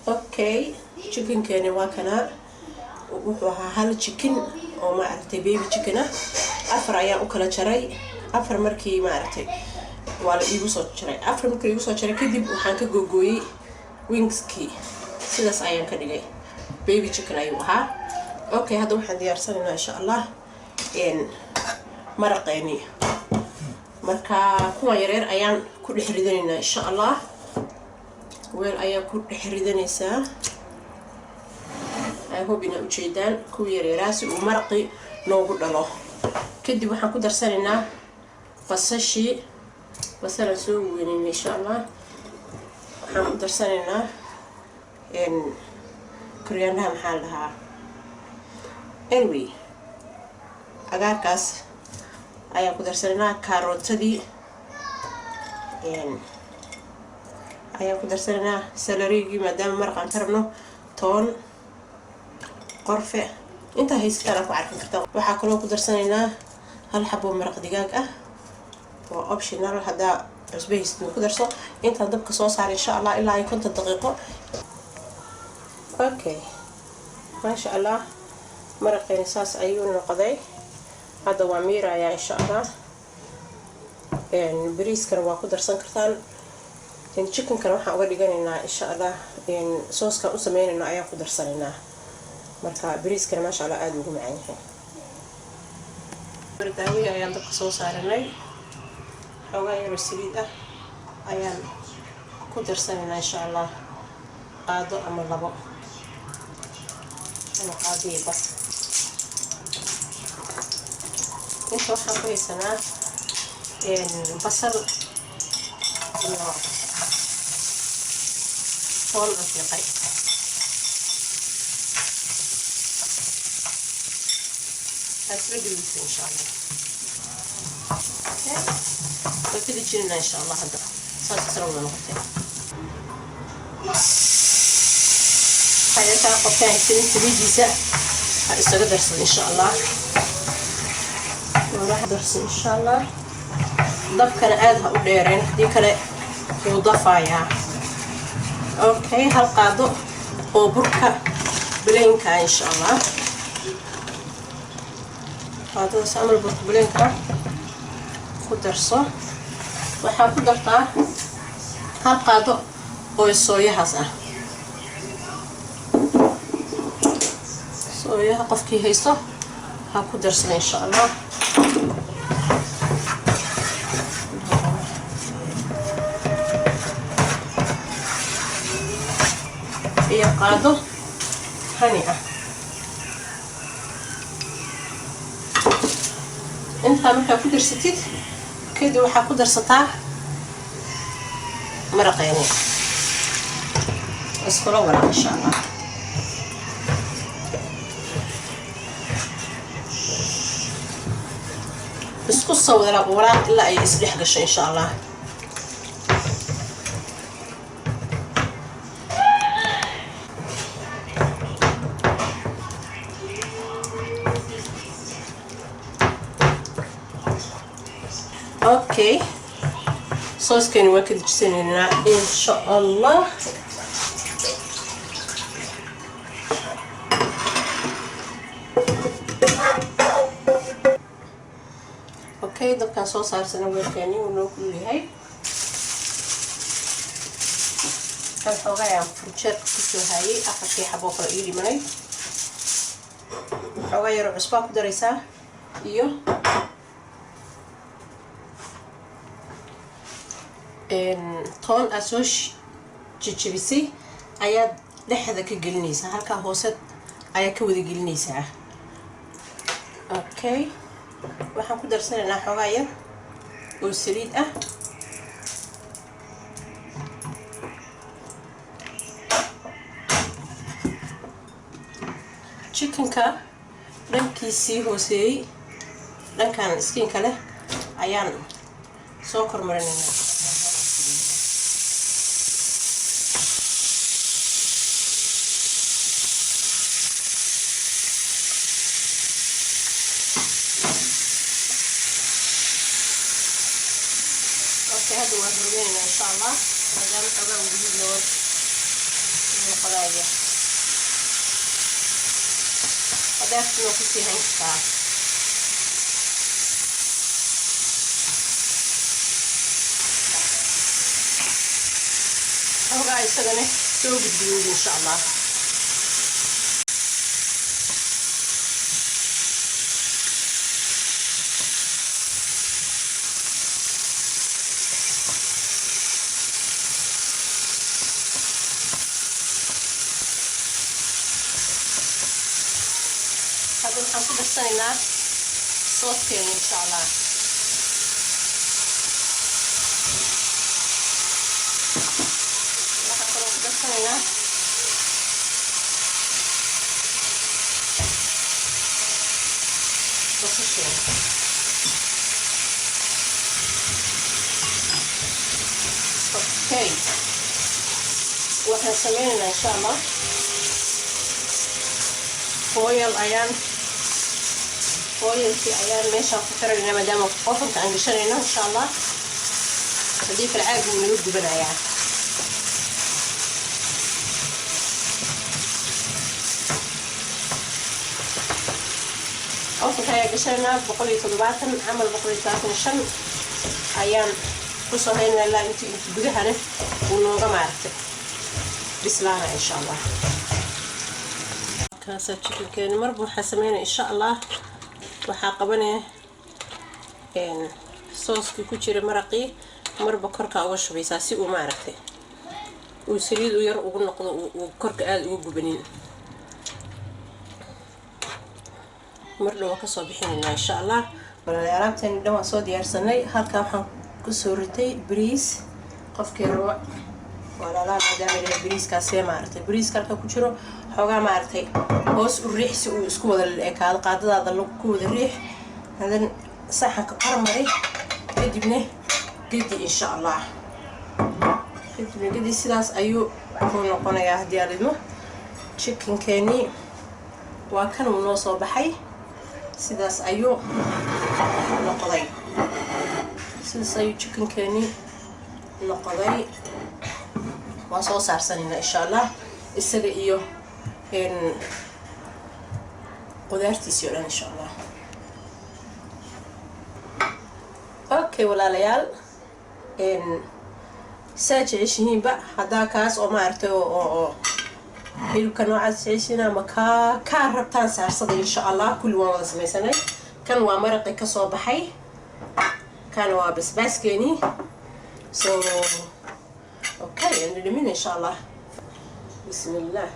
اوكي chicken كاني واكنا وحوها هل chicken او ما عرفتي بيبي chicken افر ايا وكلا جري افر markii ما عرفتي wala igu soo jiray afar markii igu soo jiray kadib waxaan ka googooyay wingski sidaas ayaan ka dhigay baby chicken ayuu ahaa. Okay hadda waxaan diyaarsanaynaa insha Allah maraqeeni marka kuwa yaryar ayaan ku dhex ridanaynaa insha Allah weel ayaa ku dhex ridanaysaa ay hubina u jeedaan kuwa yaryar si uu maraqi noogu dhalo kadib waxaan ku darsanaynaa basashi basal soo weynay insha Allah waxaan ku darsanaynaa koriyaandaha maxaa lahaa anyway agaarkaas ayaan ku darsanaynaa karootadii ayaan ku darsanaynaa salarigii maadaama maraqan ka rabno toon qorfe inta haysataan ku arki kartaa waxaa kaloo ku darsanaynaa hal xabo maraq digaag ah oo optional hada cusbeyst ku darso inta dabka soo saar insha Allah ilaa ay 50 daqiiqo. Okay ma sha Allah maraqeena saas ayuu noqday hada waa miiraya insha Allah bariiskana waa ku darsan kartaan chicken kana waxa uga dhiganaynaa insha Allah sooska u sameeynayna ayaan ku darsanaynaa marka bariiskana ma sha Allah aad ugu macaan yahay. Bardaawi ayaan dabka soo saaranay xogaa yar saliid ah ayaan ku darsanaynaa insha Allah qaado ama labo ama qaadiye bas inta waxaan ku haysanaa basal iyo toon afiiqay asbeddelisa insha Allah وكذا جينا إن شاء الله هذا صار تسرون نقطة هاي تاخذ كان تبيجي ساعة هاي درس إن شاء الله وراح درس إن شاء الله ضف كان عادها وديرين دي كان يضفايا أوكي هالقاضو وبركة بلينكا إن شاء الله هذا سامر برك بلينكا كدرسو waxaan ku dartaa hal qaado oo sooyahaas ah sooyaha qofkii haysto ha ku darsana insha Allah iyo qaado hani ah inta markaa ku darsatid كده وحاكو درسطاه مرقيني اسكروا ورا ان شاء الله اسكو صورا ورا الا اي يصلح قش ان شاء الله اوكي صوص كان واكد جسننا ان شاء الله اوكي ده كان صوص عرسنا وكاني وناكل هاي كان حوغايا فرشات كسو هاي اخر حبه فرقيلي مني حوغايا عصبه كدريسه iyo toon asoosh jijibisay ayaa dhexda ka gelinaysa halka hoose ayaa ka wada gelinaysa okay waxaan ku darsanaynaa xogaa yar oo saliid ah chickenka dhankiisii hooseeyay dhankan skinka leh ayaan soo kormarinaynaa هذا هو الرومين إن شاء الله. هذا الحبة وجديد لون noqonaya hadaafna ku sii hayn kartaa xogaa isagana soo gudbiyo insha Allah waxaan ku darsanaynaa sooskeena insha Allah waxaan kaloo ku darsanaynaa basasheena okay waxaan sameynaynaa insha Allah foil ayaan meeshaan ku xiraynaa maadaama ofanka aan gashanayno insha Allah haddii kale caag wuu naga gubanayaa ofanka ayaa gashanaynaa 170 camal 175 ayaan kusoo haynaa ilaa intii gudahana uu nooga maaragtay bislaana insha Allah kaasa chickenkeeni marba waxaa sameynaa insha Allah waxaa qabanaya sooskii ku jira maraqii marba korka uga shubaysaa si uu maaragtay uu saliid u yar ugu noqdo uu korka aad uga gubanin marna waa kasoo bixinaynaa insha Allah walaalayaal alaabteeni dhan waan soo diyaarsanay halkaa waxaan kusoo ritay bariis qofkii rabo walaalayaal maadaama bariiskaasi maaragtay bariiska halka ku jiro xogaa maaragtay hoos u riix si uu isku wada leekaado qaadadaada ku wada riix hadan saxanka qarmaray kadibna gedi insha Allah kadibna gedi sidaas ayuu ku noqonayaa haddii aad idmo chickenkeeni waa kan uu noo soo baxay sidaas ayuu noqday sidaas ayuu chickenkeeni noqday waa soo saarsanayna insha Allah isaga iyo qudaartiisii oo dhan insha Allah okay walaalayaal saaji ishiinba hadaa kaas oo maartay oo hilibka noocaas ishiina ama ka rabtaan saarsada insha Allah kulli waan wada samaysanay kan waa maraqi ka soo baxay kan waa basbaaskeeni so okay ndhimin insha Allah bismillah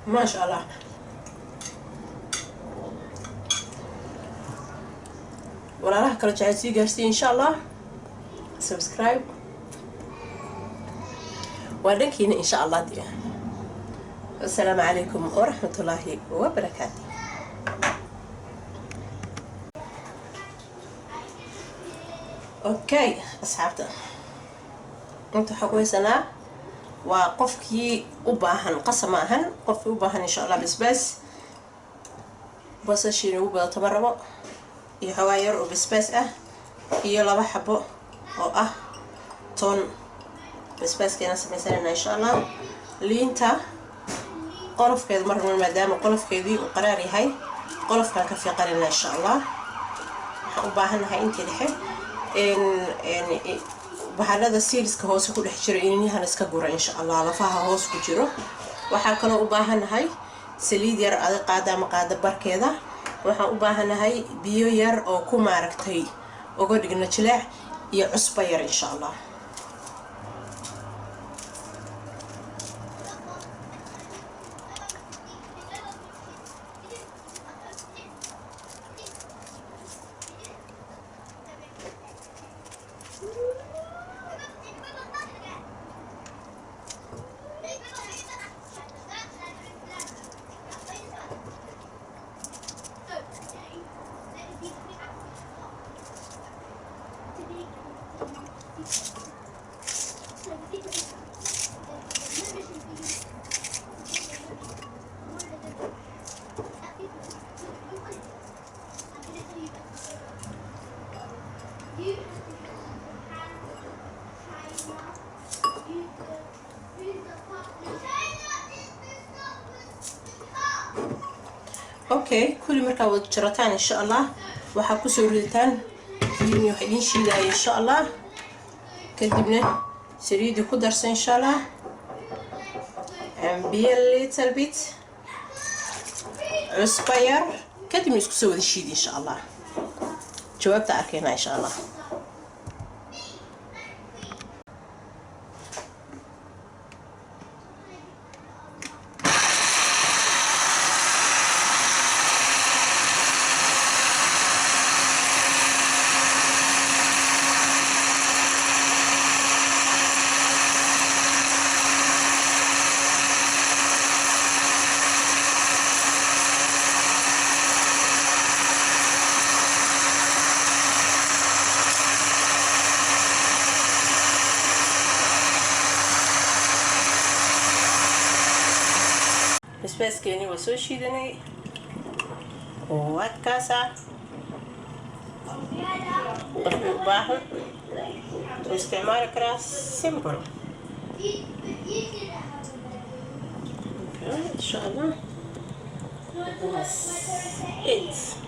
ما شاء الله ولا راح كل جالسين جالسين إن شاء الله سبسكرايب ودنكين إن شاء الله دي السلام عليكم ورحمة الله وبركاته أوكي أصحابنا أنتوا حكوا سنة وقفكي وباهن قسماهن قفكي وباهن إن شاء الله بس بصشيني وبا تمربو يحواير وبسباس iyo laba xabo oo ah toon basbaaskana sameysana insha Allah liinta qolofkeed marna maadaama qolofkeedii uu qaraar yahay qolofkan ka fiiqanina insha Allah waxaan u baahanahay intii dhexe bahalada seedska hoos ku dhex jira inaan iska guro insha Allah lafaha hoos ku jiro waxa kale u baahanahay saliid yar aad qaada barkeeda waxaan u baahanahay biyo yar oo ku maaragtay uga dhigna jilaac iyo cusbo yar insha Allah اوكي كل مركا wada jarataan insha Allah waxa ku soo ridataan fiilmi wax idin shiidaay insha Allah kadibna saliid ku darsan insha Allah and be a little bit cusbayar kadibna isku soo wada shiid insha Allah jawaabta arkayna insha Allah basbaaskeenii waa soo shiidanay oo adkaasa qofkii u baahan wuxuu isticmaali karaa simple insha Allah that's it